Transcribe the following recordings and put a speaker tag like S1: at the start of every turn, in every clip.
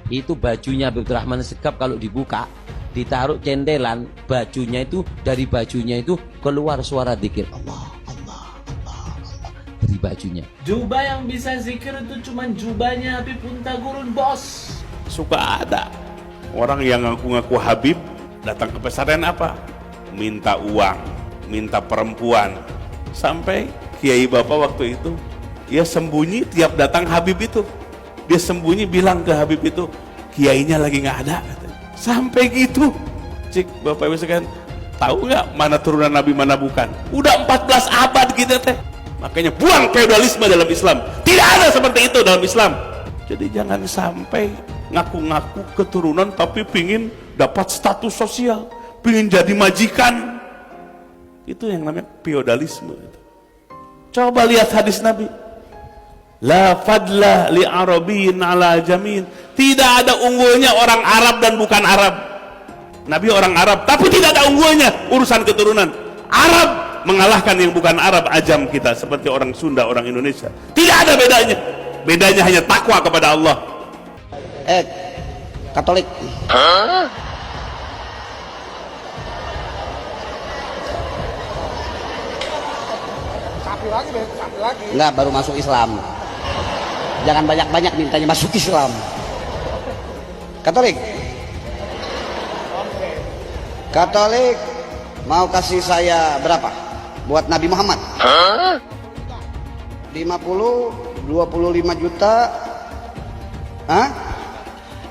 S1: Itu bajunya Habib Rahman Segaf kalau dibuka, ditaruh centelan, bajunya itu, dari bajunya itu keluar suara zikir Allah, Allah, Allah, Allah dari bajunya.
S2: Jubah yang bisa zikir itu cuman jubahnya Habib Puntagorun, bos.
S3: Suka ada orang yang ngaku-ngaku Habib datang ke pesantren apa? Minta uang, minta perempuan. Sampai Kiai Bapak waktu itu, dia sembunyi tiap datang Habib itu. Dia sembunyi bilang ke Habib itu, kiainya lagi nggak ada. Sampai gitu. Cik, Bapak Ibu sekalian, tahu nggak mana turunan Nabi mana bukan? Udah 14 abad kita teh. Makanya buang feodalisme dalam Islam. Tidak ada seperti itu dalam Islam. Jadi jangan sampai ngaku-ngaku keturunan tapi pingin dapat status sosial, pingin jadi majikan. Itu yang namanya feodalisme. Coba lihat hadis Nabi. La fadla li arabiyyin ala jamin. Tidak ada unggulnya orang Arab dan bukan Arab. Nabi orang Arab, tapi tidak ada unggulnya urusan keturunan. Arab mengalahkan yang bukan Arab, ajam kita seperti orang Sunda, orang Indonesia. Tidak ada bedanya. Bedanya hanya takwa kepada Allah.
S4: Katolik. Sapi lagi. Enggak, baru masuk Islam. Jangan banyak-banyak mintanya masuk Islam. Katolik. Katolik mau kasih saya berapa? Buat Nabi Muhammad. 50, 25 juta. Hah?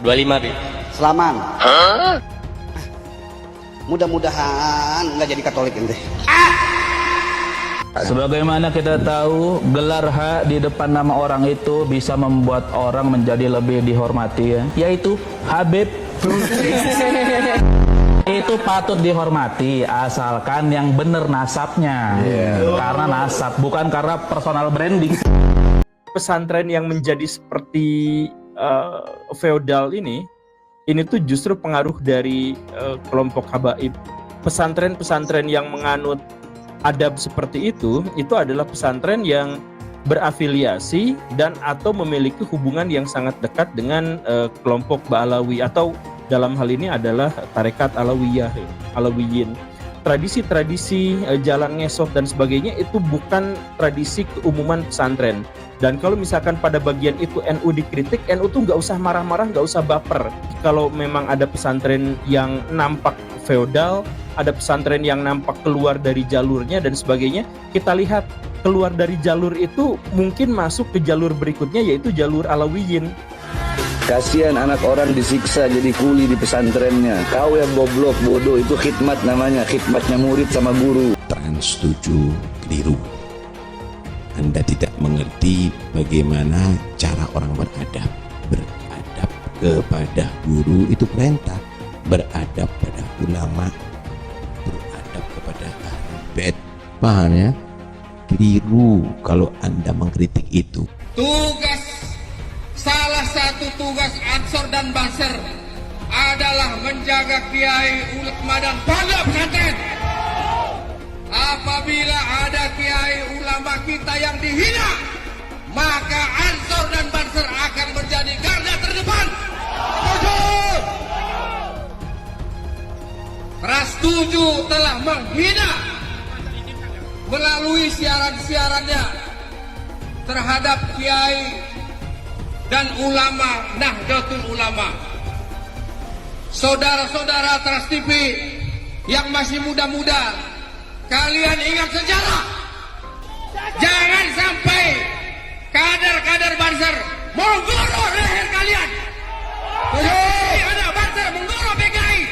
S5: 25, Bi.
S4: Selaman. Mudah-mudahan nggak jadi Katolik ente.
S6: Sebagaimana kita tahu, gelar H di depan nama orang itu bisa membuat orang menjadi lebih dihormati, ya, yaitu Habib. Itu patut dihormati asalkan yang benar nasabnya, karena nasab, bukan karena personal branding.
S2: Pesantren yang menjadi seperti feodal ini tuh justru pengaruh dari kelompok habaib. Pesantren-pesantren yang menganut adab seperti itu adalah pesantren yang berafiliasi dan atau memiliki hubungan yang sangat dekat dengan kelompok Ba'alawi, atau dalam hal ini adalah tarekat Alawiyin. Tradisi-tradisi jalan ngesot dan sebagainya itu bukan tradisi keumuman pesantren. Dan kalau misalkan pada bagian itu NU dikritik, NU tuh nggak usah marah-marah, nggak usah baper. Kalau memang ada pesantren yang nampak feodal, ada pesantren yang nampak keluar dari jalurnya dan sebagainya, kita lihat keluar dari jalur itu mungkin masuk ke jalur berikutnya, yaitu jalur Alawiyin.
S7: Kasihan anak orang disiksa jadi kuli di pesantrennya. Kau yang goblok, bodoh, itu khidmat namanya, khidmatnya murid sama guru.
S8: Trans 7 keliru. Anda tidak mengerti bagaimana cara orang beradab. Beradab kepada guru itu perintah, beradab pada ulama, beradab kepada ahli bait. Paham ya? Keliru kalau Anda mengkritik itu.
S9: Salah satu tugas Ansor dan Banser adalah menjaga kiai, ulama dan pondok pesantren. Apabila ada kiai ulama kita yang dihina, maka Ansor dan Banser akan menjadi garda terdepan. Ras 7 telah menghina melalui siaran-siarannya terhadap kiai dan ulama Nahdlatul Ulama. Saudara-saudara Trans TV yang masih muda-muda, kalian ingat sejarah. Jangan sampai kader-kader Banser menggorok leher kalian. Ada Banser menggorok PKI.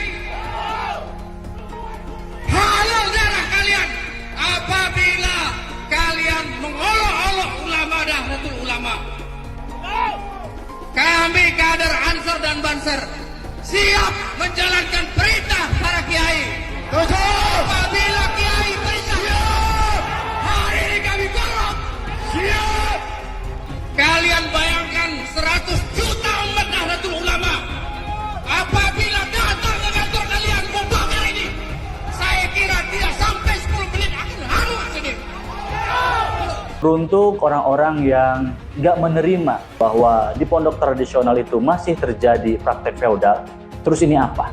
S9: Halal darah kalian apabila kalian mengolok-olok ulama Nahdlatul Ulama. Kami kader Ansor dan Banser siap menjalankan perintah para kiai. Apabila kiai perintah, hari ini kami golok. Siap. Kalian bayangkan 100 juta umat Nahdlatul Ulama apabila datang ke kantor kalian membakar ini, saya kira tidak sampai 10 menit akan hancur sini.
S6: Untuk orang-orang yang nggak menerima bahwa di pondok tradisional itu masih terjadi praktek feodal, terus ini apa?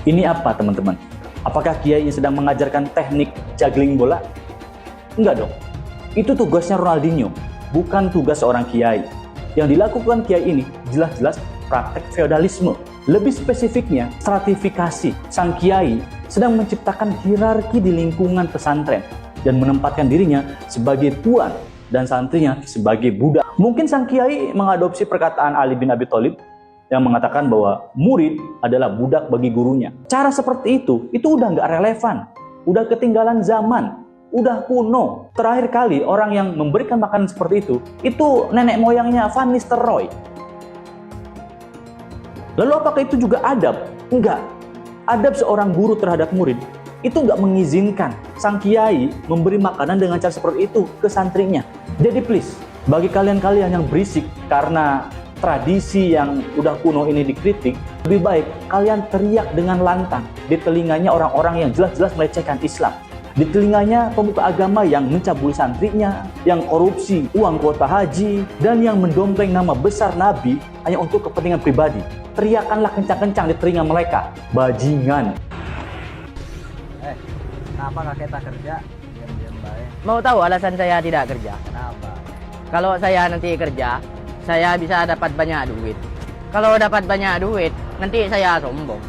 S6: Ini apa teman-teman? Apakah kiai sedang mengajarkan teknik juggling bola? Enggak dong. Itu tugasnya Ronaldinho, bukan tugas seorang kiai. Yang dilakukan kiai ini jelas-jelas praktek feodalisme. Lebih spesifiknya, stratifikasi. Sang kiai sedang menciptakan hierarki di lingkungan pesantren dan menempatkan dirinya sebagai tuan dan santrinya sebagai budak. Mungkin sang kiai mengadopsi perkataan Ali bin Abi Thalib yang mengatakan bahwa murid adalah budak bagi gurunya. Cara seperti itu udah nggak relevan, udah ketinggalan zaman, udah kuno. Terakhir kali orang yang memberikan makanan seperti itu nenek moyangnya Van Nistelrooy. Lalu apakah itu juga adab? Enggak. Adab seorang guru terhadap murid itu enggak mengizinkan sang kiai memberi makanan dengan cara seperti itu ke santrinya. Jadi please, bagi kalian-kalian yang berisik karena tradisi yang udah kuno ini dikritik, lebih baik kalian teriak dengan lantang di telinganya orang-orang yang jelas-jelas melecehkan Islam. Di telinganya pemuka agama yang mencabuli santrinya, yang korupsi uang kuota haji, dan yang mendompleng nama besar Nabi hanya untuk kepentingan pribadi. Teriakanlah kencang-kencang di telinga mereka, bajingan.
S10: Kenapa kakek tak kerja? Diam-diam baik.
S11: Mau tahu alasan saya tidak kerja?
S10: Kenapa?
S11: Kalau saya nanti kerja, saya bisa dapat banyak duit. Kalau dapat banyak duit, nanti saya sombong.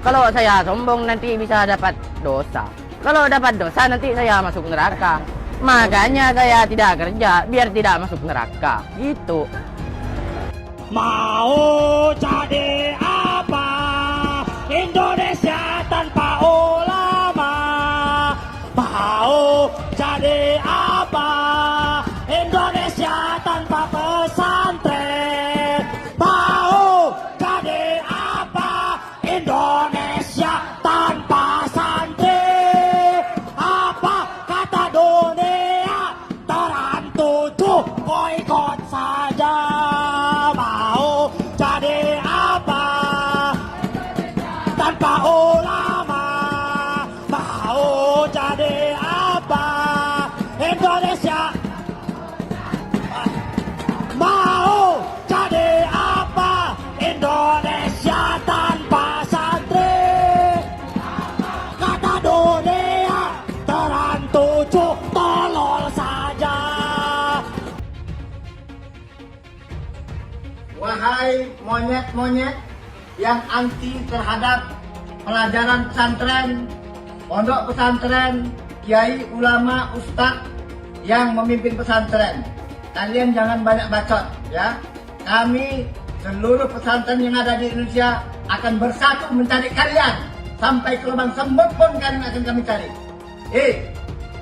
S11: Kalau saya sombong, nanti bisa dapat dosa. Kalau dapat dosa, nanti saya masuk neraka. Makanya saya tidak kerja, biar tidak masuk neraka. Gitu.
S9: Mau jadi apa? Indonesia tanpa ulama. Mau jadi apa? Indonesia tanpa pesantren. Mau jadi apa? Indonesia tanpa santri. Apa kata dunia? Tertuju, kau ikut saja. Mau jadi apa? Tanpa ulama. Mau jadi apa? Indonesia. Mau jadi apa? Indonesia tanpa santri. Kata dunia tertuju, tolol saja.
S10: Wahai monyet-monyet yang anti terhadap pelajaran pesantren, pondok pesantren, kiai, ulama, ustadz yang memimpin pesantren, kalian jangan banyak bacot ya. Kami seluruh pesantren yang ada di Indonesia akan bersatu mencari kalian sampai ke lubang semut pun kalian akan kami cari.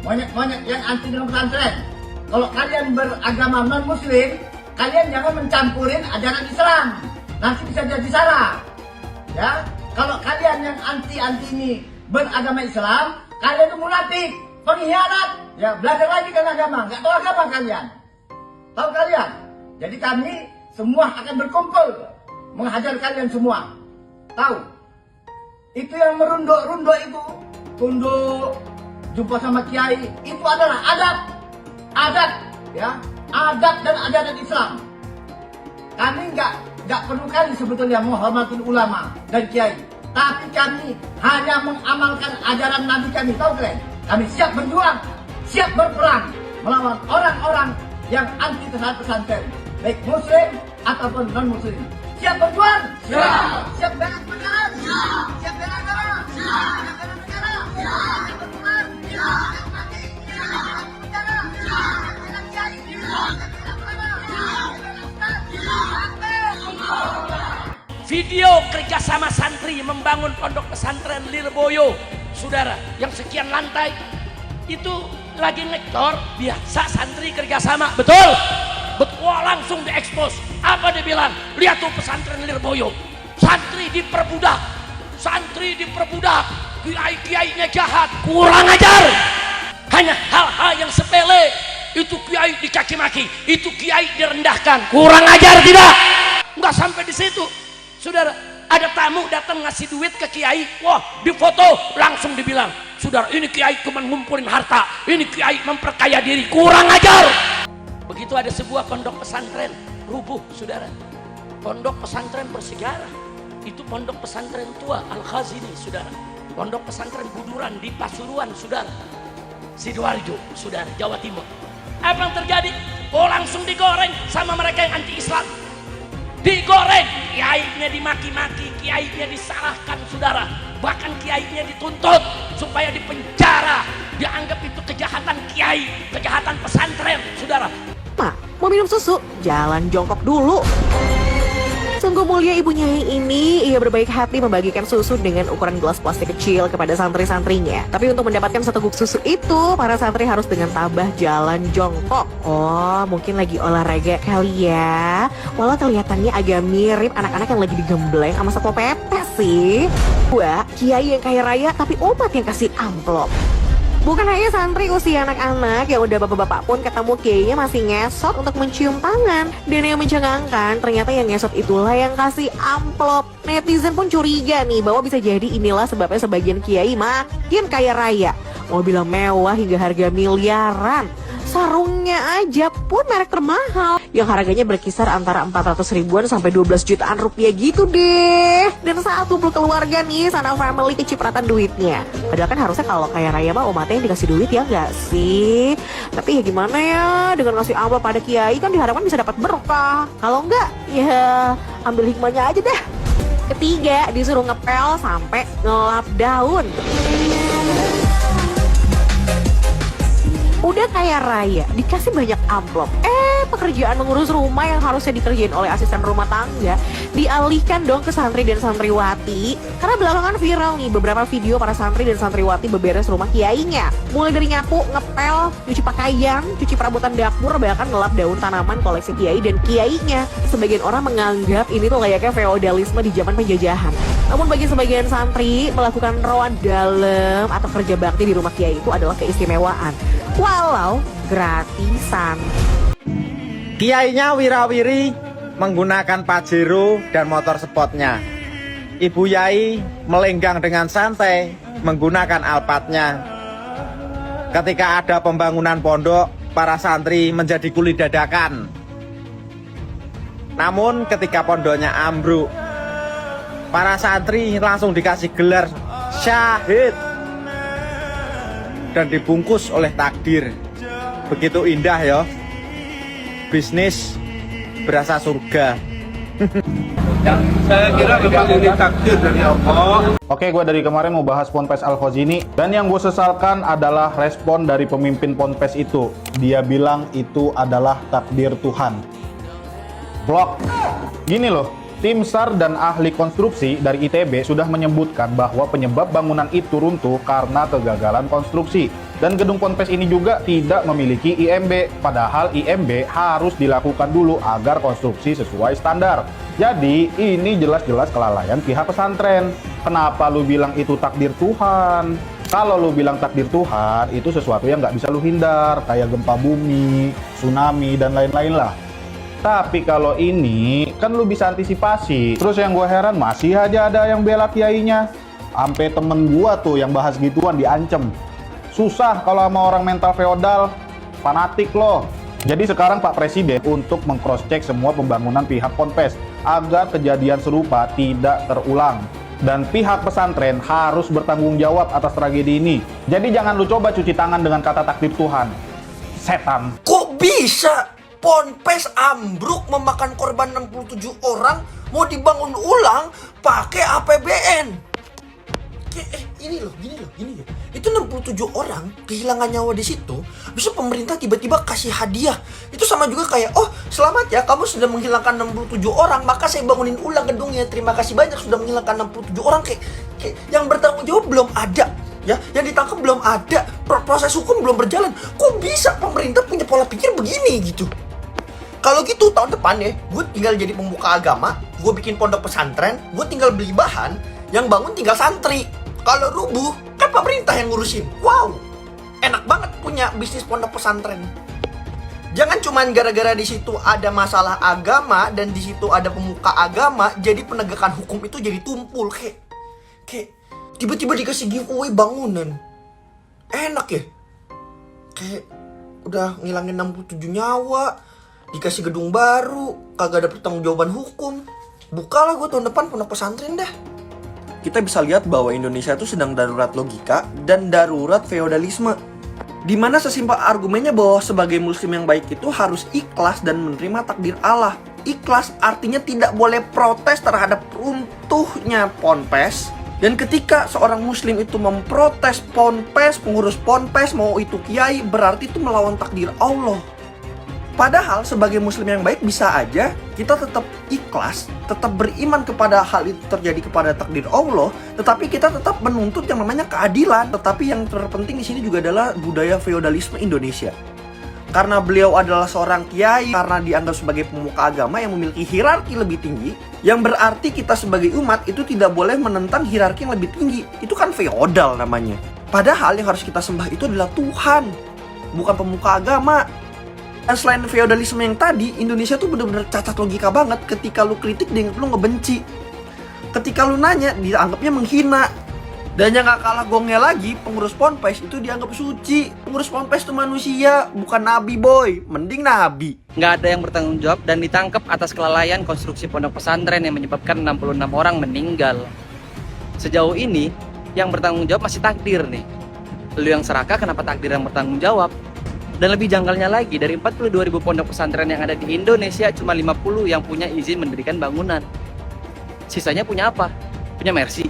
S10: Monyet-monyet yang anti dengan pesantren, kalau kalian beragama non muslim, kalian jangan mencampurin ajaran Islam, nanti bisa jadi salah ya. Kalau kalian yang anti ini beragama Islam, kalian itu munafik, pengkhianat ya. Belajar lagi kan agama, nggak tahu agama kalian, tahu kalian. Jadi kami semua akan berkumpul menghajar kalian semua. Tahu itu yang merunduk-runduk itu, tunduk jumpa sama kiai, itu adalah adat ya, adat dan ajaran Islam. Kami nggak perlu kali sebetulnya menghormati ulama dan kiai, tapi kami hanya mengamalkan ajaran Nabi kami. Tahu kalian, kami siap berjuang, siap berperang melawan orang-orang yang anti terhadap pesantren, baik muslim ataupun non muslim. Siap berjuang, siap bela negara, siap bela agama, siap bela negara, siap berjuang, siap mati, siap penjara, siap bela kiai, siap bela ulama, siap bela ustaz,
S12: Video kerjasama santri membangun pondok pesantren Lirboyo, saudara, yang sekian lantai itu lagi ngecor, biasa santri kerjasama, betul? Wah, langsung diekspos. Apa dia bilang? Lihat tuh pesantren Lirboyo, santri diperbudak, kiai-kiainya jahat, kurang ajar. Hanya hal-hal yang sepele itu kiai dicaci maki, itu kiai direndahkan, kurang ajar tidak? Enggak sampai di situ, saudara. Ada tamu datang ngasih duit ke kiai, wah difoto langsung dibilang, saudara ini kiai cuma ngumpulin harta, ini kiai memperkaya diri, kurang ajar. Begitu ada sebuah pondok pesantren rubuh, saudara. Pondok pesantren bersejarah, itu pondok pesantren tua Al-Khazini, saudara. Pondok pesantren Buduran di Pasuruan, saudara. Sidoarjo, saudara, Jawa Timur. Apa yang terjadi? Oh, langsung digoreng sama mereka yang anti Islam. Digoreng, kiainya dimaki-maki, kiainya disalahkan, saudara. Bahkan kiainya dituntut supaya dipenjara. Dianggap itu kejahatan kiai, kejahatan pesantren, saudara.
S13: Mak, mau minum susu? Jalan jongkok dulu. Sungguh mulia Ibu Nyai ini, ia berbaik hati membagikan susu dengan ukuran gelas plastik kecil kepada santri-santrinya. Tapi untuk mendapatkan seteguk susu itu, para santri harus dengan tabah jalan jongkok. Oh, mungkin lagi olahraga kali ya. Walau kelihatannya agak mirip anak-anak yang lagi digembleng sama Satpol PP sih. Wah, kiai yang kaya raya tapi umat yang kasih amplop. Bukan hanya santri usia anak-anak yang udah bapak-bapak pun ketemu kiainya masih ngesot untuk mencium tangan. Dan yang mencengangkan, ternyata yang ngesot itulah yang kasih amplop. Netizen pun curiga nih bahwa bisa jadi inilah sebabnya sebagian kiai makin kaya raya. Mobil mewah hingga harga miliaran. Sarungnya aja pun merek termahal yang harganya berkisar antara 400 ribuan sampai 12 jutaan rupiah gitu deh. Dan saat kumpul keluarga nih, sana family kecipratan duitnya. Padahal kan harusnya kalau kaya raya mah umatnya yang dikasih duit ya nggak sih? Tapi ya gimana ya, dengan ngasih amplop pada kiai kan diharapkan bisa dapat berkah. Kalau enggak, ya ambil hikmahnya aja deh. Ketiga, disuruh ngepel sampai ngelap daun. Udah kaya raya, dikasih banyak amplop. Pekerjaan mengurus rumah yang harusnya dikerjain oleh asisten rumah tangga dialihkan dong ke santri dan santriwati. Karena belakangan viral nih beberapa video para santri dan santriwati beberes rumah kiainya. Mulai dari nyapu, ngepel, cuci pakaian, cuci perabotan dapur, bahkan ngelap daun tanaman koleksi kiai dan kiainya. Sebagian orang menganggap ini tuh layaknya feodalisme di zaman penjajahan. Namun bagi sebagian santri, melakukan roan dalam atau kerja bakti di rumah kiai itu adalah keistimewaan. Walau gratisan.
S14: Kiainya wirawiri menggunakan Pajero dan motor sportnya. Ibu Yai melenggang dengan santai menggunakan Alphardnya. Ketika ada pembangunan pondok, para santri menjadi kuli dadakan. Namun ketika pondoknya ambruk, para santri langsung dikasih gelar syahid dan dibungkus oleh takdir. Begitu indah ya. Bisnis berasa surga.
S15: Saya kira memang ini takdir dari Allah.
S16: Oke, gue dari kemarin mau bahas Ponpes Al-Khazini. Dan yang gue sesalkan adalah respon dari pemimpin Ponpes itu. Dia bilang itu adalah takdir Tuhan. Blok. Gini loh, tim SAR dan ahli konstruksi dari ITB sudah menyebutkan bahwa penyebab bangunan itu runtuh karena kegagalan konstruksi. Dan gedung Ponpes ini juga tidak memiliki IMB, padahal IMB harus dilakukan dulu agar konstruksi sesuai standar. Jadi ini jelas-jelas kelalaian pihak pesantren. Kenapa lu bilang itu takdir Tuhan? Kalau lu bilang takdir Tuhan, itu sesuatu yang nggak bisa lu hindar, kayak gempa bumi, tsunami, dan lain-lain lah. Tapi kalau ini, kan lu bisa antisipasi. Terus yang gue heran, masih aja ada yang bela kiainya. Sampai temen gua tuh yang bahas gituan diancem. Susah kalau sama orang mental feodal, fanatik loh. Jadi sekarang Pak Presiden untuk meng-cross-check semua pembangunan pihak Ponpes agar kejadian serupa tidak terulang. Dan pihak pesantren harus bertanggung jawab atas tragedi ini. Jadi jangan lu coba cuci tangan dengan kata takdir Tuhan. Setan.
S17: Kok bisa Ponpes ambruk memakan korban 67 orang mau dibangun ulang pakai APBN? Gini loh. Itu 67 orang kehilangan nyawa di situ. Bisa pemerintah tiba-tiba kasih hadiah. Itu sama juga kayak, oh selamat ya kamu sudah menghilangkan 67 orang, maka saya bangunin ulang gedungnya. Terima kasih banyak sudah menghilangkan 67 orang. Kayak yang bertanggung jawab belum ada. Ya, yang ditangkap belum ada. Proses hukum belum berjalan. Kok bisa pemerintah punya pola pikir begini gitu? Kalau gitu tahun depan ya, gue tinggal jadi pembuka agama, gue bikin pondok pesantren, gue tinggal beli bahan, yang bangun tinggal santri. Kalau rubuh, kan pemerintah yang ngurusin. Wow, enak banget punya bisnis pondok pesantren. Jangan cuman gara-gara di situ ada masalah agama dan di situ ada pemuka agama, jadi penegakan hukum itu jadi tumpul. Kayak tiba-tiba dikasih giveaway bangunan. Enak ya? Kayak udah ngilangin 67 nyawa, dikasih gedung baru, kagak ada pertanggungjawaban hukum. Bukalah gue tahun depan pondok pesantren dah. Kita bisa lihat bahwa Indonesia itu sedang darurat logika dan darurat feodalisme. Dimana sesimpel argumennya bahwa sebagai muslim yang baik itu harus ikhlas dan menerima takdir Allah. Ikhlas artinya tidak boleh protes terhadap runtuhnya ponpes. Dan ketika seorang muslim itu memprotes ponpes, pengurus ponpes, mau itu kiai, berarti itu melawan takdir Allah. Padahal sebagai muslim yang baik bisa aja kita tetap ikhlas, tetap beriman kepada hal itu terjadi kepada takdir Allah, tetapi kita tetap menuntut yang namanya keadilan. Tetapi yang terpenting di sini juga adalah budaya feodalisme Indonesia. Karena beliau adalah seorang kiai, karena dianggap sebagai pemuka agama yang memiliki hierarki lebih tinggi, yang berarti kita sebagai umat itu tidak boleh menentang hierarki yang lebih tinggi. Itu kan feodal namanya. Padahal yang harus kita sembah itu adalah Tuhan, bukan pemuka agama. Dan selain feodalisme yang tadi, Indonesia tuh bener-bener cacat logika banget. Ketika lu kritik, dianggap lu ngebenci. Ketika lu nanya, dianggapnya menghina. Dan yang gak kalah gongnya lagi, pengurus ponpes itu dianggap suci. Pengurus ponpes itu manusia, bukan nabi boy. Mending nabi.
S18: Nggak ada yang bertanggung jawab dan ditangkap atas kelalaian konstruksi pondok pesantren yang menyebabkan 66 orang meninggal. Sejauh ini, yang bertanggung jawab masih takdir nih. Lu yang serakah, kenapa takdir yang bertanggung jawab? Dan lebih janggalnya lagi, dari 42.000 pondok pesantren yang ada di Indonesia, cuma 50 yang punya izin mendirikan bangunan. Sisanya punya apa? Punya mercy.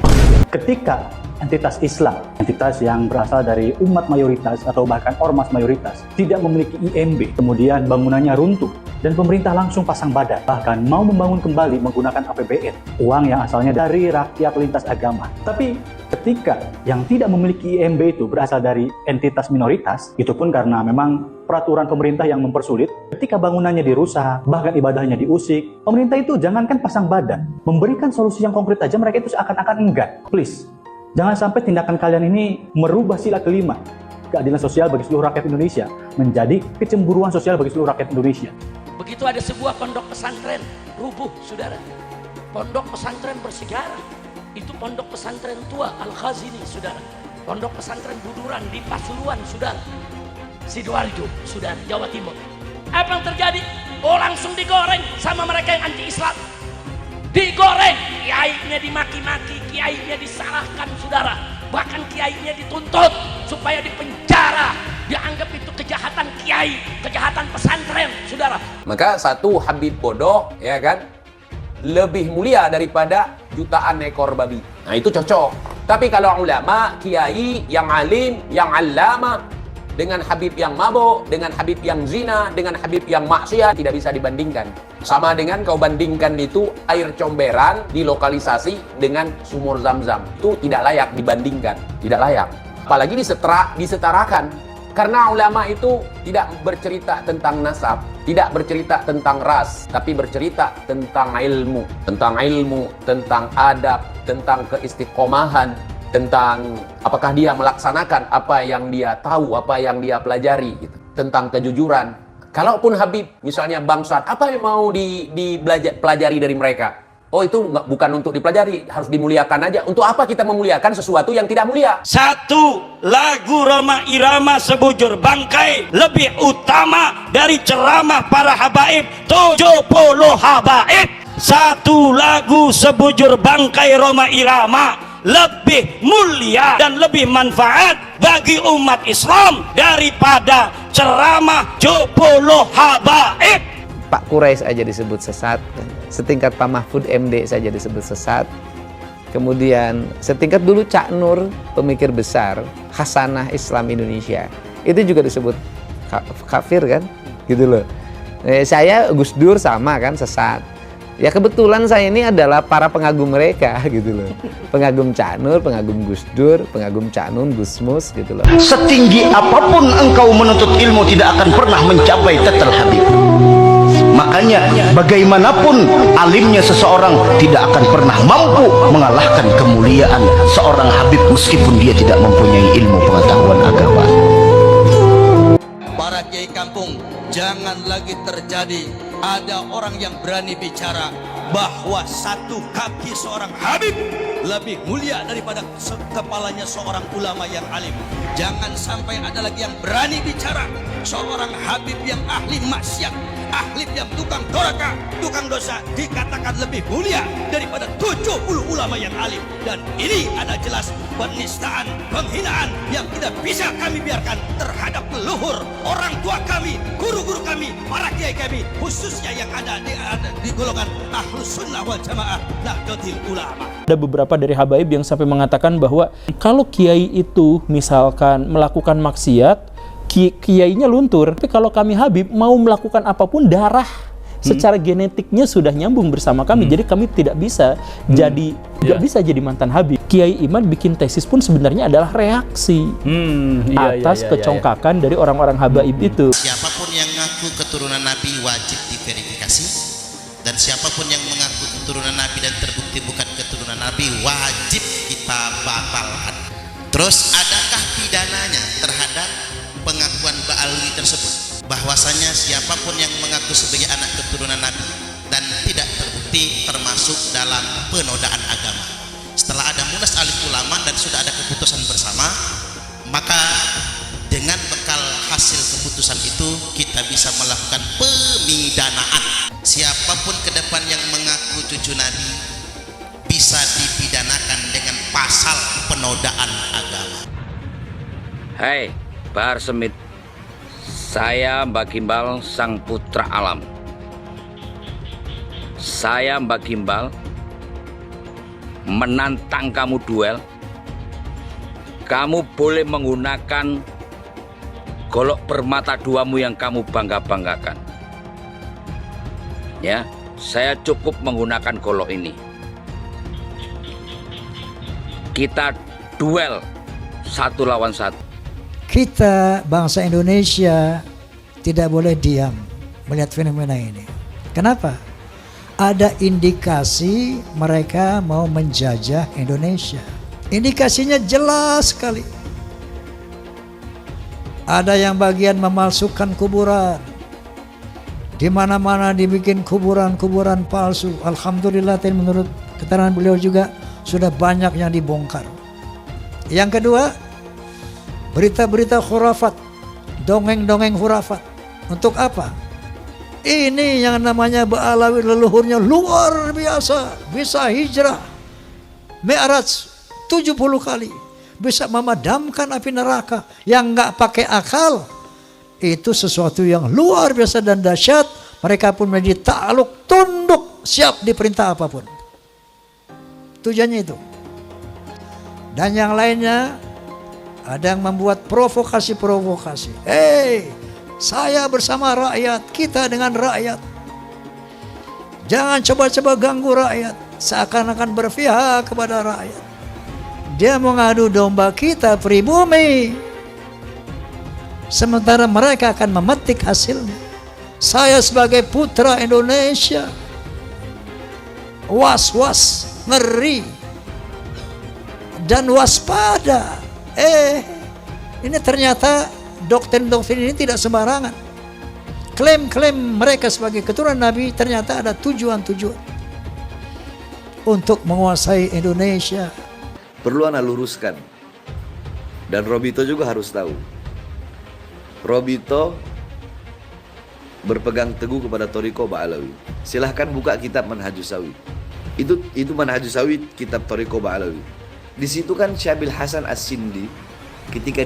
S6: Ketika entitas Islam, entitas yang berasal dari umat mayoritas atau bahkan ormas mayoritas, tidak memiliki IMB, kemudian bangunannya runtuh, dan pemerintah langsung pasang badan, bahkan mau membangun kembali menggunakan APBN, uang yang asalnya dari rakyat lintas agama. Tapi ketika yang tidak memiliki IMB itu berasal dari entitas minoritas, itu pun karena memang peraturan pemerintah yang mempersulit, ketika bangunannya dirusak, bahkan ibadahnya diusik, pemerintah itu jangankan pasang badan, memberikan solusi yang konkret aja mereka itu seakan-akan enggan. Please, jangan sampai tindakan kalian ini merubah sila kelima, keadilan sosial bagi seluruh rakyat Indonesia, menjadi kecemburuan sosial bagi seluruh rakyat Indonesia.
S12: Begitu ada sebuah pondok pesantren rubuh, saudara. Pondok pesantren bersejarah. Itu pondok pesantren tua Al-Khazini, saudara. Pondok pesantren Buduran di Pasuruan, saudara. Sidoarjo, saudara, Jawa Timur. Apa yang terjadi? Oh, langsung digoreng sama mereka yang anti-Islam. Digoreng, kiainya dimaki-maki, kiainya disalahkan, saudara. Bahkan kiainya dituntut supaya dipenjara. Dianggap itu kejahatan kiai, kejahatan pesantren, saudara.
S19: Maka satu Habib bodoh, ya kan, lebih mulia daripada jutaan ekor babi. Nah itu cocok. Tapi kalau ulama, kiai, yang alim, yang allama, dengan Habib yang mabuk, dengan Habib yang zina, dengan Habib yang maksiat, tidak bisa dibandingkan. Sama dengan kau bandingkan itu air comberan dilokalisasi dengan sumur Zam-Zam. Itu tidak layak dibandingkan, tidak layak. Apalagi disetarakan. Karena ulama itu tidak bercerita tentang nasab, tidak bercerita tentang ras, tapi bercerita tentang ilmu, tentang adab, tentang keistiqomahan, tentang apakah dia melaksanakan apa yang dia tahu, apa yang dia pelajari, gitu. Tentang kejujuran. Kalaupun Habib misalnya bangsat, apa yang mau dipelajari dari mereka? Oh itu bukan untuk dipelajari, harus dimuliakan aja. Untuk apa kita memuliakan sesuatu yang tidak mulia?
S20: Satu, lagu Roma Irama sebujur bangkai lebih utama dari ceramah para habaib 70 habaib. Satu lagu sebujur bangkai Roma Irama lebih mulia dan lebih manfaat bagi umat Islam daripada ceramah 70 habaib.
S21: Pak Quraisy aja disebut sesat, setingkat Pak Mahfud MD saja disebut sesat. Kemudian setingkat dulu Cak Nur, pemikir besar Hasanah Islam Indonesia, itu juga disebut kafir kan, gitu loh. Saya Gus Dur sama kan, sesat. Ya kebetulan saya ini adalah para pengagum mereka gitu loh. Pengagum Cak Nur, pengagum Gus Dur, pengagum Cak Nun, Gus Mus gitu loh.
S22: Setinggi apapun engkau menuntut ilmu tidak akan pernah mencapai tetel Habib. Makanya bagaimanapun alimnya seseorang tidak akan pernah mampu mengalahkan kemuliaan seorang Habib meskipun dia tidak mempunyai ilmu pengetahuan agama.
S23: Para kiai
S1: kiai kampung, jangan lagi terjadi ada orang yang berani bicara bahwa satu kaki seorang Habib lebih mulia daripada kepalanya seorang ulama yang alim. Jangan sampai ada lagi yang berani bicara seorang Habib yang ahli maksiat, ahli yang tukang doraka, tukang dosa dikatakan lebih mulia daripada 70 ulama yang alim. Dan ini ada jelas penistaan, penghinaan yang tidak bisa kami biarkan terhadap leluhur, orang tua kami, guru-guru kami, para kiai kami, khususnya yang ada di golongan Ahlus Sunnah wal Jamaah Nahdlatul Ulama.
S2: Ada beberapa dari habaib yang sampai mengatakan bahwa kalau kiai itu misalkan melakukan maksiat, kiainya luntur. Tapi kalau kami Habib mau melakukan apapun, darah secara genetiknya sudah nyambung bersama kami. Jadi kami tidak bisa bisa jadi mantan Habib. Kiai Iman bikin tesis pun sebenarnya adalah reaksi atas kecongkakan dari orang-orang habaib itu.
S3: Siapapun yang mengaku keturunan Nabi wajib diverifikasi, dan siapapun yang mengaku keturunan Nabi dan terbukti bukan keturunan Nabi wajib kita batalkan. Terus adakah pidananya terhadap pengakuan Ba'alwi tersebut? Bahwasanya siapapun yang mengaku sebagai anak keturunan Nabi dan tidak terbukti termasuk dalam penodaan agama. Setelah ada munas alim ulama dan sudah ada keputusan bersama, maka dengan bekal hasil keputusan itu kita bisa melakukan pemidanaan. Siapapun ke depan yang mengaku cucu Nabi bisa dipidanakan dengan pasal penodaan agama.
S23: Hai, Bahar Semit, saya Mbak Gimbal, sang putra alam. Saya Mbak Gimbal menantang kamu duel. Kamu boleh menggunakan golok bermata duamu yang kamu bangga-banggakan. Ya, saya cukup menggunakan golok ini. Kita duel 1 lawan 1.
S24: Kita bangsa Indonesia tidak boleh diam melihat fenomena ini. Kenapa? Ada indikasi mereka mau menjajah Indonesia. Indikasinya jelas sekali. Ada yang bagian memalsukan kuburan. Di mana-mana dibikin kuburan-kuburan palsu. Alhamdulillah, menurut keterangan beliau juga sudah banyak yang dibongkar. Yang kedua, berita-berita khurafat, dongeng-dongeng khurafat. Untuk apa? Ini yang namanya Ba'alawi, leluhurnya luar biasa, bisa hijrah Mi'raj 70 kali, bisa memadamkan api neraka yang nggak pakai akal. Itu sesuatu yang luar biasa dan dahsyat. Mereka pun menjadi takluk, tunduk, siap diperintah apapun. Tujuannya itu. Dan yang lainnya, ada yang membuat provokasi-provokasi. Saya bersama rakyat, kita dengan rakyat. Jangan coba-coba ganggu rakyat, seakan-akan berpihak kepada rakyat. Dia mengadu domba kita pribumi, sementara mereka akan memetik hasilnya. Saya sebagai putra Indonesia, was-was, ngeri, dan waspada. Ini ternyata doktrin-doktrin ini tidak sembarangan. Klaim-klaim mereka sebagai keturunan Nabi ternyata ada tujuan-tujuan untuk menguasai Indonesia.
S7: Perlu ana luruskan, dan Robito juga harus tahu. Robito berpegang teguh kepada Thariqah Ba'alawi. Silahkan buka kitab Manhajus Sawi. Itu Manhajus Sawi, kitab Thariqah Ba'alawi. Di situ kan Syabil Hasan As-Sindi ketika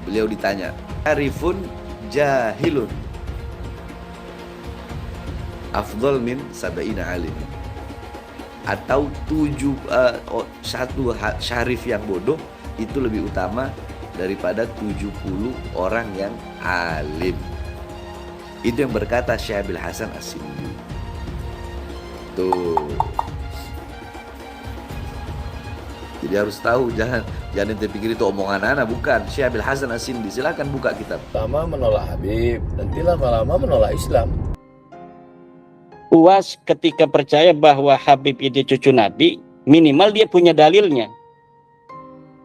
S7: beliau ditanya, Arifun jahilun afdal min sab'ina alim, atau satu syarif yang bodoh itu lebih utama daripada 70 orang yang alim. Itu yang berkata Syabil Hasan As-Sindi. Tuh. Jadi harus tahu, jangan terpikir itu omongan anak, bukan. Syabil Hasan As-Sindi, silakan buka kitab.
S25: Lama menolak Habib, nanti lama-lama menolak Islam.
S20: UAS ketika percaya bahwa Habib itu cucu Nabi, minimal dia punya dalilnya.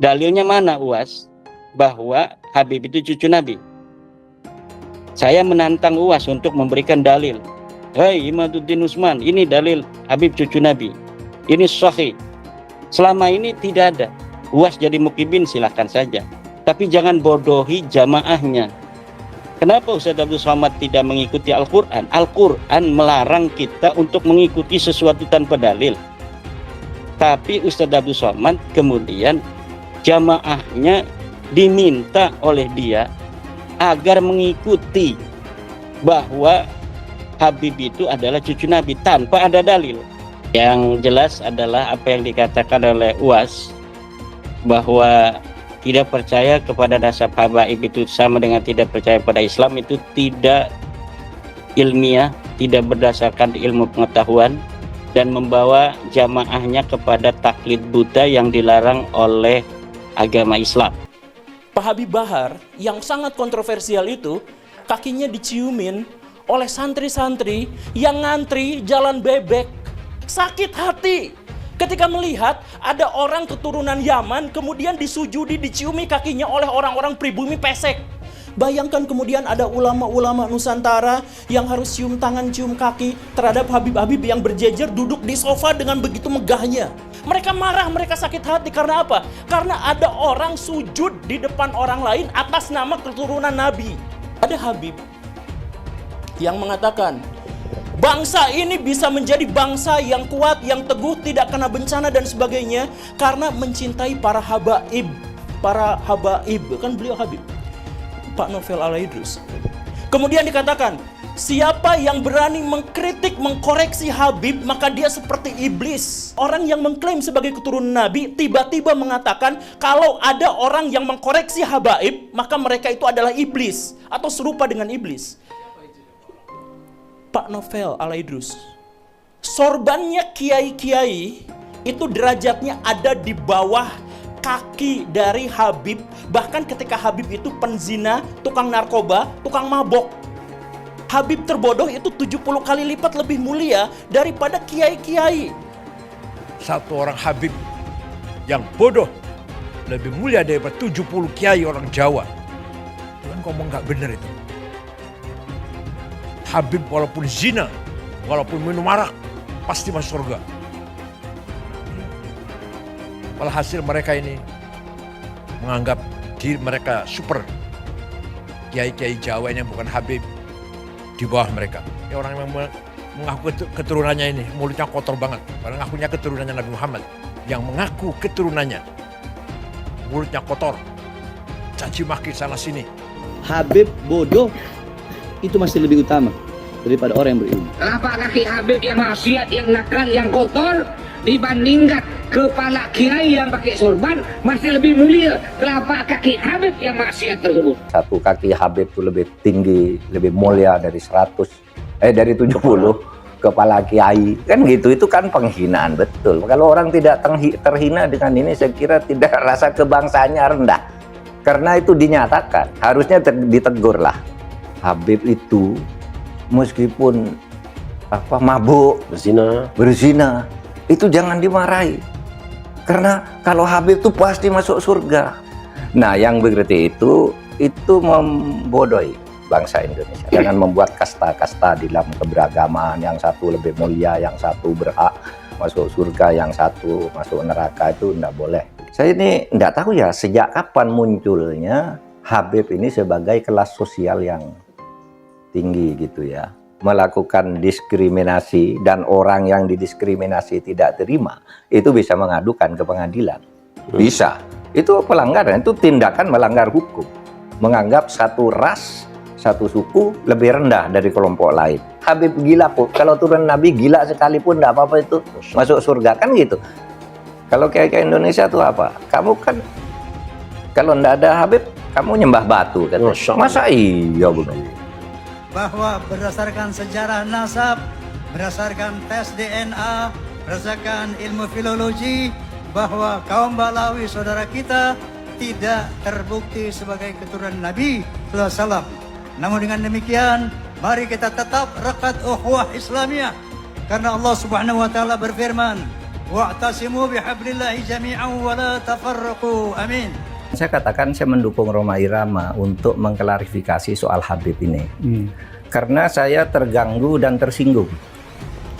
S20: Dalilnya mana UAS? Bahwa Habib itu cucu Nabi. Saya menantang UAS untuk memberikan dalil. Hei Imaduddin Usman, ini dalil Habib cucu Nabi. Ini sahih. Selama ini tidak ada. UAS jadi mukibin silahkan saja. Tapi jangan bodohi jamaahnya. Kenapa Ustaz Abdul Somad tidak mengikuti Al-Quran? Al-Quran melarang kita untuk mengikuti sesuatu tanpa dalil. Tapi Ustaz Abdul Somad kemudian jamaahnya diminta oleh dia agar mengikuti bahwa Habib itu adalah cucu Nabi tanpa ada dalil. Yang jelas adalah apa yang dikatakan oleh UAS, bahwa tidak percaya kepada nasab habaib itu sama dengan tidak percaya pada Islam, itu tidak ilmiah, tidak berdasarkan ilmu pengetahuan, dan membawa jamaahnya kepada taklid buta yang dilarang oleh agama Islam.
S4: Pak Habib Bahar yang sangat kontroversial itu kakinya diciumin oleh santri-santri yang ngantri jalan bebek. Sakit hati ketika melihat ada orang keturunan Yaman kemudian disujudi, diciumi kakinya oleh orang-orang pribumi pesek. Bayangkan kemudian ada ulama-ulama Nusantara yang harus cium tangan, cium kaki terhadap Habib-Habib yang berjejer duduk di sofa dengan begitu megahnya. Mereka marah, mereka sakit hati. Karena apa? Karena ada orang sujud di depan orang lain atas nama keturunan Nabi. Ada Habib yang mengatakan, bangsa ini bisa menjadi bangsa yang kuat, yang teguh, tidak kena bencana dan sebagainya karena mencintai para habaib. Para habaib, kan beliau Habib, Pak Novel Al-Idrus. Kemudian dikatakan, siapa yang berani mengkritik, mengkoreksi Habib, maka dia seperti iblis. Orang yang mengklaim sebagai keturunan Nabi tiba-tiba mengatakan kalau ada orang yang mengkoreksi habaib, maka mereka itu adalah iblis atau serupa dengan iblis. Pak Novel Al-Idrus. Sorbannya kiai-kiai itu derajatnya ada di bawah kaki dari Habib. Bahkan ketika Habib itu penzina, tukang narkoba, tukang mabok. Habib terbodoh itu 70 kali lipat lebih mulia daripada kiai-kiai.
S5: Satu orang Habib yang bodoh lebih mulia daripada 70 kiai orang Jawa. Tuhan ngomong gak bener itu. Habib walaupun zina, walaupun minum arak, pasti masuk surga. Walhasil mereka ini menganggap diri mereka super. Kiai-kiai Jawa ini yang bukan Habib di bawah mereka. Ini orang yang mengaku keturunannya ini mulutnya kotor banget. Padahal ngakunya keturunannya Nabi Muhammad. Yang mengaku keturunannya mulutnya kotor, caci maki sana sini.
S8: Habib bodoh itu masih lebih utama daripada orang yang berilmu.
S9: Telapak kaki Habib yang maksiat, yang nakal, yang kotor dibandingkan kepala kiai yang pakai sorban masih lebih mulia telapak kaki Habib yang maksiat tersebut.
S11: Satu kaki Habib itu lebih tinggi, lebih mulia dari 70 kepala kiai. Kan gitu, itu kan penghinaan betul. Kalau orang tidak terhina dengan ini, saya kira tidak rasa kebangsaannya rendah. Karena itu dinyatakan, harusnya ditegur lah. Habib itu meskipun mabuk, berzina, itu jangan dimarahi. Karena kalau Habib itu pasti masuk surga. Nah, yang begitu itu membodohi bangsa Indonesia. Jangan membuat kasta-kasta di dalam keberagaman, yang satu lebih mulia, yang satu berhak masuk surga, yang satu masuk neraka, itu tidak boleh. Saya ini tidak tahu ya sejak kapan munculnya Habib ini sebagai kelas sosial yang tinggi gitu ya, melakukan diskriminasi, dan orang yang didiskriminasi tidak terima itu bisa mengadukan ke pengadilan. Bisa. Itu pelanggaran, itu tindakan melanggar hukum. Menganggap satu ras, satu suku lebih rendah dari kelompok lain. Habib gila kok, kalau turun Nabi gila sekalipun tidak apa-apa itu masuk surga, kan gitu. Kalau kayak Indonesia tuh apa? Kamu kan kalau tidak ada Habib, kamu nyembah batu kan? Masa iya begitu?
S24: Bahwa berdasarkan sejarah nasab, berdasarkan tes DNA, berdasarkan ilmu filologi, bahwa kaum Balawi saudara kita tidak terbukti sebagai keturunan Nabi SAW. Namun dengan demikian, mari kita tetap rakat ukhuwah Islamiyah, karena Allah Subhanahu wa taala berfirman, wa'tasimu bihablillahi jami'an wa la tafarraqu. Amin.
S11: Saya katakan saya mendukung Rhoma Irama untuk mengklarifikasi soal Habib ini. Karena saya terganggu dan tersinggung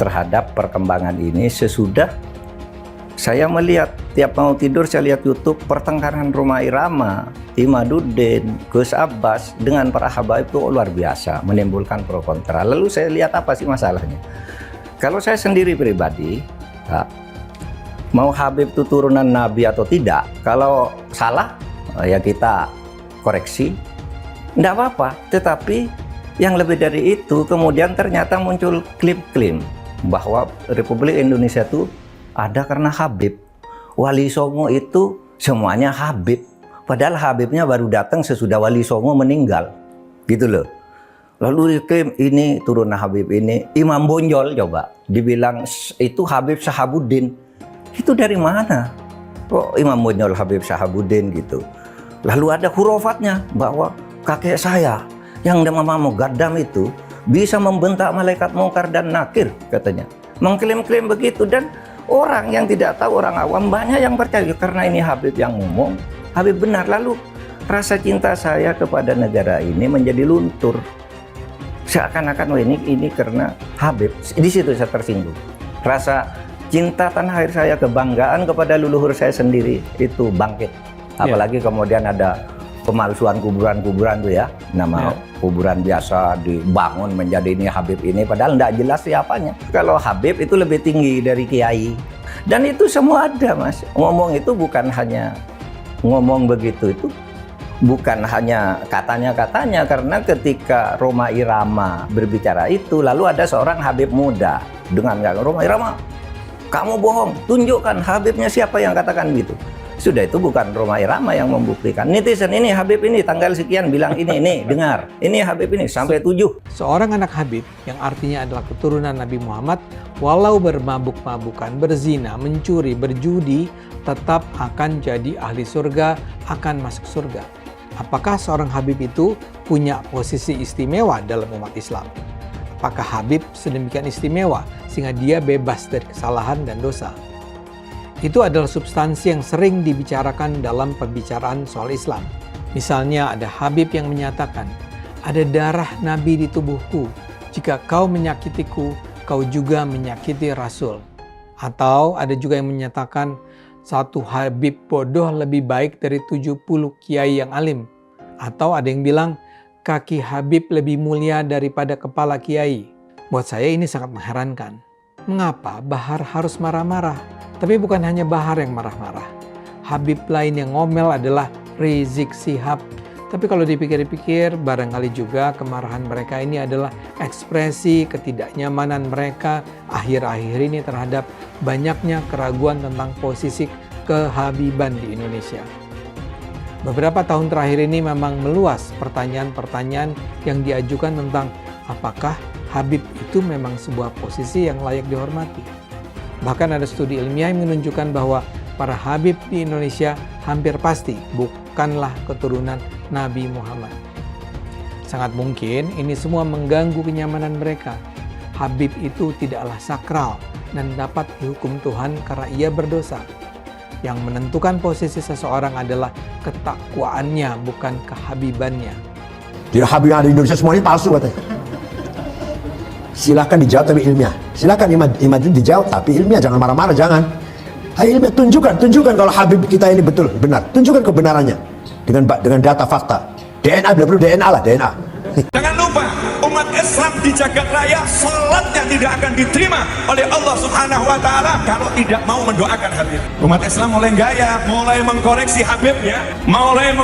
S11: terhadap perkembangan ini sesudah saya melihat tiap mau tidur saya lihat YouTube pertengkaran Rhoma Irama, Imaduddin, Gus Abbas dengan para habaib itu luar biasa, menimbulkan pro kontra. Lalu saya lihat apa sih masalahnya? Kalau saya sendiri pribadi, mau Habib itu turunan Nabi atau tidak, kalau salah ya kita koreksi, tidak apa-apa. Tetapi yang lebih dari itu kemudian ternyata muncul klaim-klaim bahwa Republik Indonesia itu ada karena Habib. Wali Songo itu semuanya Habib. Padahal Habibnya baru datang sesudah Wali Songo meninggal. Gitu loh. Lalu diklaim ini turunan Habib ini. Imam Bonjol coba dibilang itu Habib Sahabuddin. Itu dari mana? Kok Imam Bonjol Habib Sahabuddin gitu. Lalu ada hurufatnya bahwa kakek saya yang nama Mugaddam itu bisa membentak malaikat mungkar dan nakir katanya. Mengklaim-klaim begitu dan orang yang tidak tahu, orang awam banyak yang percaya karena ini Habib yang ngomong, Habib benar. Lalu rasa cinta saya kepada negara ini menjadi luntur. Seakan-akan ini karena Habib. Di situ saya tersinggung. Rasa cinta tanah air saya, kebanggaan kepada leluhur saya sendiri itu bangkit. Apalagi kemudian ada pemalsuan kuburan-kuburan tuh ya, nama kuburan biasa dibangun menjadi ini Habib ini, padahal tidak jelas siapanya. Kalau Habib itu lebih tinggi dari kiai, dan itu semua ada mas. Ngomong itu bukan hanya ngomong begitu, itu bukan hanya katanya-katanya, karena ketika Rhoma Irama berbicara itu, lalu ada seorang Habib muda dengan Rhoma Irama, kamu bohong, tunjukkan Habibnya siapa yang katakan gitu. Sudah itu bukan Rhoma Irama yang membuktikan. Netizen ini Habib ini tanggal sekian bilang ini dengar. Ini Habib ini sampai 7.
S10: Seorang anak Habib yang artinya adalah keturunan Nabi Muhammad, walau bermabuk-mabukan, berzina, mencuri, berjudi, tetap akan jadi ahli surga, akan masuk surga. Apakah seorang Habib itu punya posisi istimewa dalam umat Islam? Apakah Habib sedemikian istimewa sehingga dia bebas dari kesalahan dan dosa? Itu adalah substansi yang sering dibicarakan dalam pembicaraan soal Islam. Misalnya ada Habib yang menyatakan, ada darah Nabi di tubuhku. Jika kau menyakitiku, kau juga menyakiti Rasul. Atau ada juga yang menyatakan, satu Habib bodoh lebih baik dari 70 kiai yang alim. Atau ada yang bilang, kaki Habib lebih mulia daripada kepala kiai. Buat saya ini sangat mengherankan. Mengapa Bahar harus marah-marah? Tapi bukan hanya Bahar yang marah-marah. Habib lain yang ngomel adalah Rizik Syihab. Tapi kalau dipikir-pikir, barangkali juga kemarahan mereka ini adalah ekspresi ketidaknyamanan mereka akhir-akhir ini terhadap banyaknya keraguan tentang posisi kehabiban di Indonesia. Beberapa tahun terakhir ini memang meluas pertanyaan-pertanyaan yang diajukan tentang apakah Habib itu memang sebuah posisi yang layak dihormati. Bahkan ada studi ilmiah yang menunjukkan bahwa para Habib di Indonesia hampir pasti bukanlah keturunan Nabi Muhammad. Sangat mungkin ini semua mengganggu kenyamanan mereka. Habib itu tidaklah sakral dan dapat dihukum Tuhan karena ia berdosa. Yang menentukan posisi seseorang adalah ketakwaannya, bukan kehabibannya.
S5: Jadi Habib yang ada di Indonesia semuanya palsu katanya. Silakan dijawab tapi ilmiah. Silakan Imam dijawab tapi ilmiah, jangan marah-marah, jangan. Ayo ilmiah, tunjukkan kalau Habib kita ini betul benar. Tunjukkan kebenarannya dengan data fakta. DNA, tidak perlu DNA lah, DNA.
S13: Jangan lupa umat Islam di jagat raya salatnya tidak akan diterima oleh Allah Subhanahu wa taala kalau tidak mau mendoakan Habib. Umat Islam mulai gaya, mulai mengkoreksi Habibnya, mulai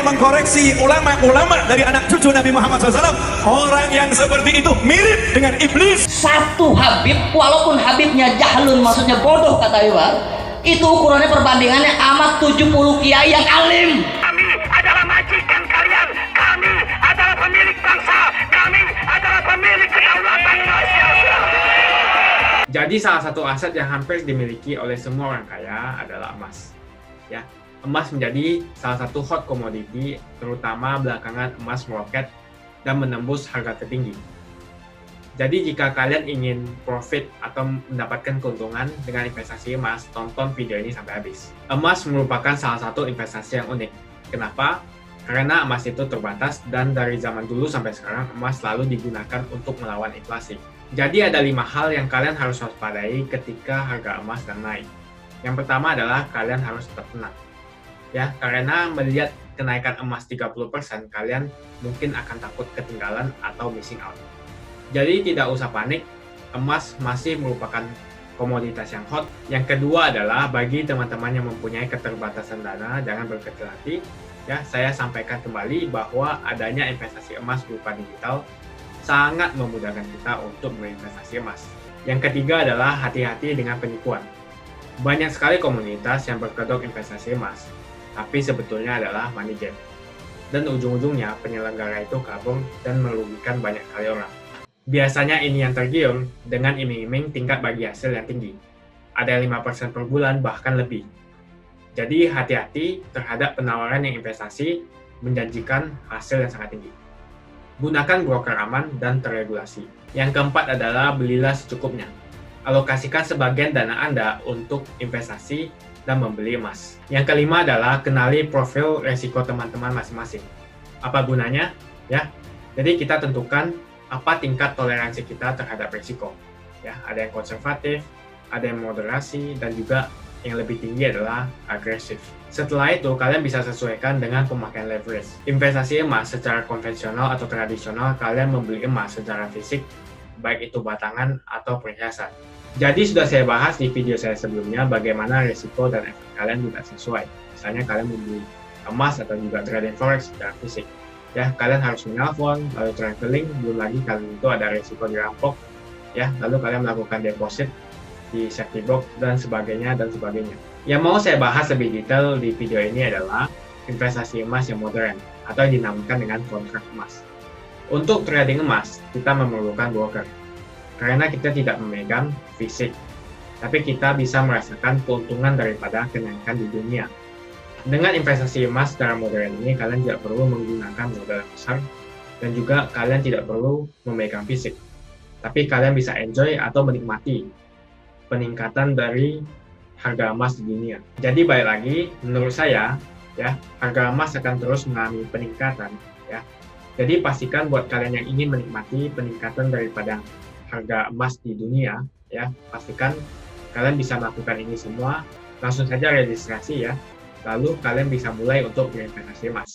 S13: mengkoreksi ulama-ulama dari anak cucu Nabi Muhammad SAW. Orang yang seperti itu mirip dengan iblis.
S14: Satu Habib, walaupun Habibnya jahlun, maksudnya bodoh kata Iwan, itu ukurannya perbandingannya amat 70 kiai yang alim.
S15: Kami adalah majikan kalian, kami adalah pemilik bangsa, kami adalah pemilik kedaulatan Indonesia.
S16: Jadi salah satu aset yang hampir dimiliki oleh semua orang kaya adalah emas. Ya. Emas menjadi salah satu hot commodity, terutama belakangan emas meroket dan menembus harga tertinggi. Jadi jika kalian ingin profit atau mendapatkan keuntungan dengan investasi emas, tonton video ini sampai habis. Emas merupakan salah satu investasi yang unik. Kenapa? Karena emas itu terbatas dan dari zaman dulu sampai sekarang emas selalu digunakan untuk melawan inflasi. Jadi ada 5 hal yang kalian harus waspadai ketika harga emas sedang naik. Yang pertama adalah kalian harus tetap tenang. Ya, karena melihat kenaikan emas 30%, kalian mungkin akan takut ketinggalan atau missing out. Jadi tidak usah panik, emas masih merupakan komoditas yang hot. Yang kedua adalah bagi teman-teman yang mempunyai keterbatasan dana, jangan berkecil hati. Ya, saya sampaikan kembali bahwa adanya investasi emas berupa digital sangat memudahkan kita untuk berinvestasi emas. Yang ketiga adalah hati-hati dengan penipuan. Banyak sekali komunitas yang berkedok investasi emas, tapi sebetulnya adalah money game. Dan ujung-ujungnya penyelenggara itu kabur dan merugikan banyak kali orang. Biasanya ini yang tergiur dengan iming-iming tingkat bagi hasil yang tinggi. Ada 5% per bulan, bahkan lebih. Jadi hati-hati terhadap penawaran yang investasi menjanjikan hasil yang sangat tinggi. Gunakan broker aman dan terregulasi. Yang keempat adalah belilah secukupnya. Alokasikan sebagian dana Anda untuk investasi dan membeli emas. Yang kelima adalah kenali profil resiko teman-teman masing-masing. Apa gunanya? Ya, jadi kita tentukan apa tingkat toleransi kita terhadap risiko. Ya, ada yang konservatif, ada yang moderasi, dan juga yang lebih tinggi adalah agresif. Setelah itu, kalian bisa sesuaikan dengan pemakaian leverage. Investasi emas secara konvensional atau tradisional, kalian membeli emas secara fisik, baik itu batangan atau perhiasan. Jadi sudah saya bahas di video saya sebelumnya bagaimana risiko dan efek kalian tidak sesuai. Misalnya kalian membeli emas atau juga trading forex secara fisik. Ya, kalian harus menelpon, lalu traveling, belum lagi kalian itu ada risiko dirampok, ya, lalu kalian melakukan deposit di safety box dan sebagainya. Yang mau saya bahas lebih detail di video ini adalah investasi emas yang modern atau yang dinamakan dengan kontrak emas. Untuk trading emas, kita memerlukan broker karena kita tidak memegang fisik, tapi kita bisa merasakan keuntungan daripada kenaikan di dunia. Dengan investasi emas secara modern ini, kalian tidak perlu menggunakan modal besar dan juga kalian tidak perlu memegang fisik. Tapi kalian bisa enjoy atau menikmati peningkatan dari harga emas di dunia. Jadi balik lagi, menurut saya, ya, harga emas akan terus mengalami peningkatan. Ya. Jadi pastikan buat kalian yang ingin menikmati peningkatan daripada harga emas di dunia, ya, pastikan kalian bisa melakukan ini semua. Langsung saja registrasi ya. Lalu kalian bisa mulai untuk berinvestasi emas.